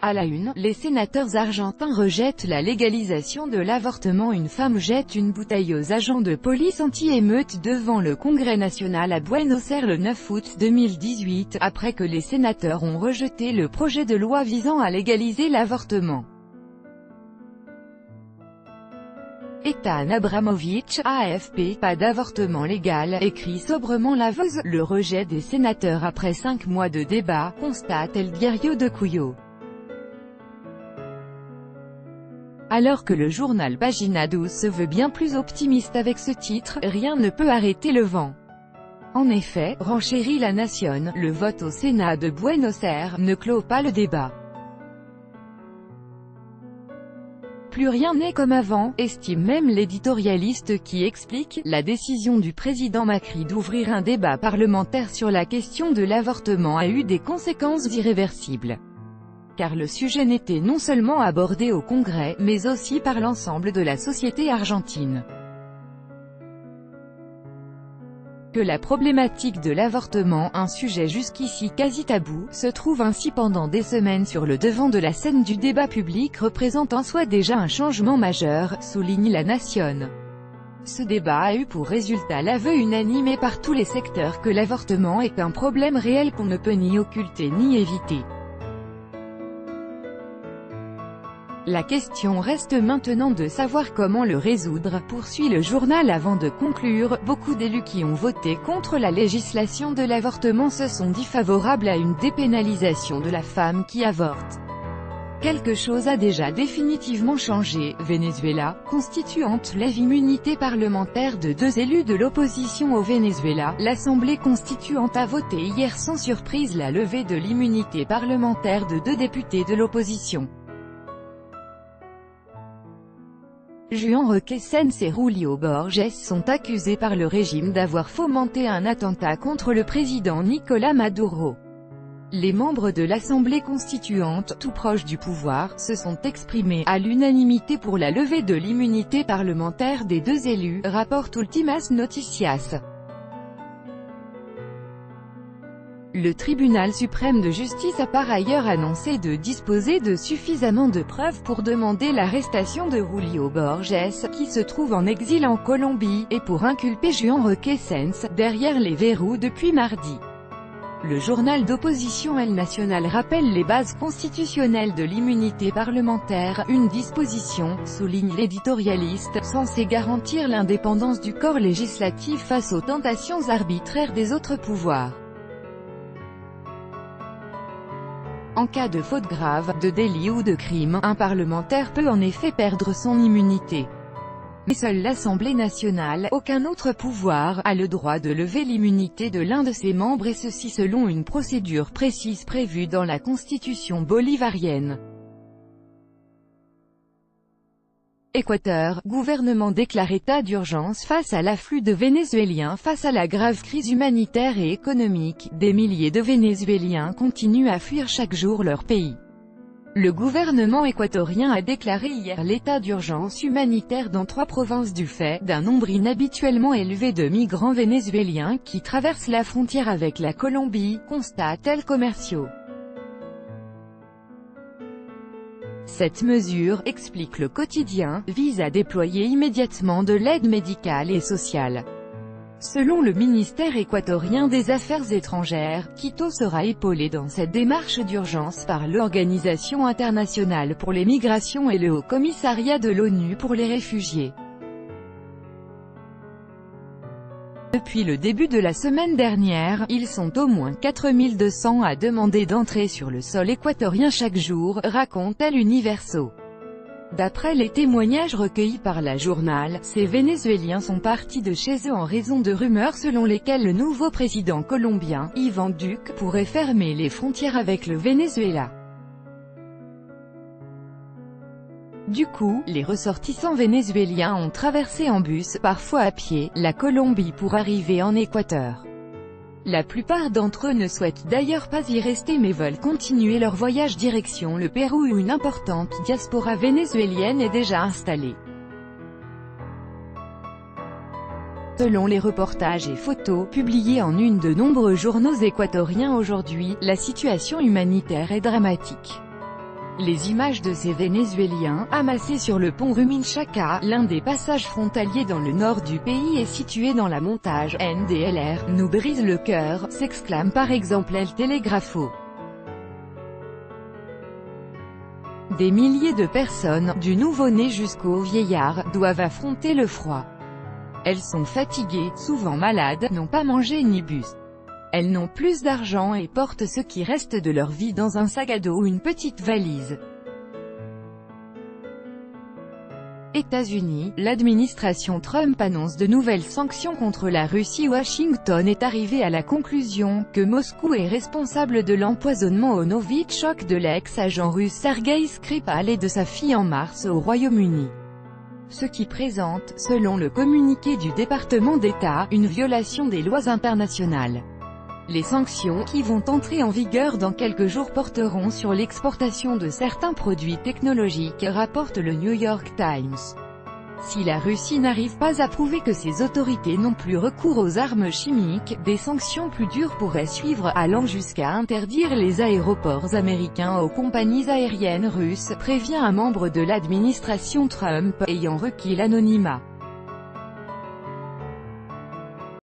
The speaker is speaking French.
À la une, les sénateurs argentins rejettent la légalisation de l'avortement. Une femme jette une bouteille aux agents de police anti-émeute devant le Congrès national à Buenos Aires le 9 août 2018, après que les sénateurs ont rejeté le projet de loi visant à légaliser l'avortement. Ethan Abramovich, AFP, pas d'avortement légal, écrit sobrement laveuse, le rejet des sénateurs après 5 mois de débat, constate El Diario de Cuyo. Alors que le journal Pagina 12 se veut bien plus optimiste avec ce titre, rien ne peut arrêter le vent. En effet, renchérit La Nación, le vote au Sénat de Buenos Aires ne clôt pas le débat. Plus rien n'est comme avant, estime même l'éditorialiste qui explique la décision du président Macri d'ouvrir un débat parlementaire sur la question de l'avortement a eu des conséquences irréversibles. Car le sujet n'était non seulement abordé au Congrès, mais aussi par l'ensemble de la société argentine. Que la problématique de l'avortement, un sujet jusqu'ici quasi tabou, se trouve ainsi pendant des semaines sur le devant de la scène du débat public représente en soi déjà un changement majeur, souligne La Nación. Ce débat a eu pour résultat l'aveu unanime par tous les secteurs que l'avortement est un problème réel qu'on ne peut ni occulter ni éviter. La question reste maintenant de savoir comment le résoudre, poursuit le journal avant de conclure. Beaucoup d'élus qui ont voté contre la législation de l'avortement se sont dits favorables à une dépénalisation de la femme qui avorte. Quelque chose a déjà définitivement changé. Venezuela, constituante lève immunité parlementaire de 2 élus de l'opposition au Venezuela. L'Assemblée constituante a voté hier sans surprise la levée de l'immunité parlementaire de 2 députés de l'opposition. Juan Requesens et Julio Borges sont accusés par le régime d'avoir fomenté un attentat contre le président Nicolás Maduro. Les membres de l'Assemblée constituante, tout proches du pouvoir, se sont exprimés à l'unanimité pour la levée de l'immunité parlementaire des 2 élus, rapporte Ultimas Noticias. Le tribunal suprême de justice a par ailleurs annoncé de disposer de suffisamment de preuves pour demander l'arrestation de Julio Borges, qui se trouve en exil en Colombie, et pour inculper Juan Requesens, derrière les verrous depuis mardi. Le journal d'opposition El Nacional rappelle les bases constitutionnelles de l'immunité parlementaire, une disposition, souligne l'éditorialiste, censée garantir l'indépendance du corps législatif face aux tentations arbitraires des autres pouvoirs. En cas de faute grave, de délit ou de crime, un parlementaire peut en effet perdre son immunité. Mais seule l'Assemblée nationale, aucun autre pouvoir, a le droit de lever l'immunité de l'un de ses membres et ceci selon une procédure précise prévue dans la Constitution bolivarienne. Équateur, gouvernement déclare état d'urgence face à l'afflux de Vénézuéliens. Face à la grave crise humanitaire et économique, des milliers de Vénézuéliens continuent à fuir chaque jour leur pays. Le gouvernement équatorien a déclaré hier l'état d'urgence humanitaire dans 3 provinces du fait d'un nombre inhabituellement élevé de migrants vénézuéliens qui traversent la frontière avec la Colombie, constate El Comercio. Cette mesure, explique le quotidien, vise à déployer immédiatement de l'aide médicale et sociale. Selon le ministère équatorien des Affaires étrangères, Quito sera épaulé dans cette démarche d'urgence par l'Organisation internationale pour les migrations et le Haut Commissariat de l'ONU pour les réfugiés. Depuis le début de la semaine dernière, ils sont au moins 4200 à demander d'entrer sur le sol équatorien chaque jour, raconte El Universo. D'après les témoignages recueillis par la journal, ces Vénézuéliens sont partis de chez eux en raison de rumeurs selon lesquelles le nouveau président colombien, Iván Duque, pourrait fermer les frontières avec le Venezuela. Du coup, les ressortissants vénézuéliens ont traversé en bus, parfois à pied, la Colombie pour arriver en Équateur. La plupart d'entre eux ne souhaitent d'ailleurs pas y rester mais veulent continuer leur voyage direction le Pérou où une importante diaspora vénézuélienne est déjà installée. Selon les reportages et photos publiés en une de nombreux journaux équatoriens aujourd'hui, la situation humanitaire est dramatique. Les images de ces Vénézuéliens, amassés sur le pont Rumichaca, l'un des passages frontaliers dans le nord du pays et situé dans la montagne NDLR, nous brisent le cœur, s'exclame par exemple El Telegrafo. Des milliers de personnes, du nouveau-né jusqu'aux vieillards, doivent affronter le froid. Elles sont fatiguées, souvent malades, n'ont pas mangé ni bu. Elles n'ont plus d'argent et portent ce qui reste de leur vie dans un sac à dos ou une petite valise. États-Unis, l'administration Trump annonce de nouvelles sanctions contre la Russie. Washington est arrivé à la conclusion que Moscou est responsable de l'empoisonnement au Novichok de l'ex-agent russe Sergueï Skripal et de sa fille en mars au Royaume-Uni. Ce qui présente, selon le communiqué du département d'État, une violation des lois internationales. Les sanctions, qui vont entrer en vigueur dans quelques jours, porteront sur l'exportation de certains produits technologiques, rapporte le New York Times. Si la Russie n'arrive pas à prouver que ses autorités n'ont plus recours aux armes chimiques, des sanctions plus dures pourraient suivre, allant jusqu'à interdire les aéroports américains aux compagnies aériennes russes, prévient un membre de l'administration Trump, ayant requis l'anonymat.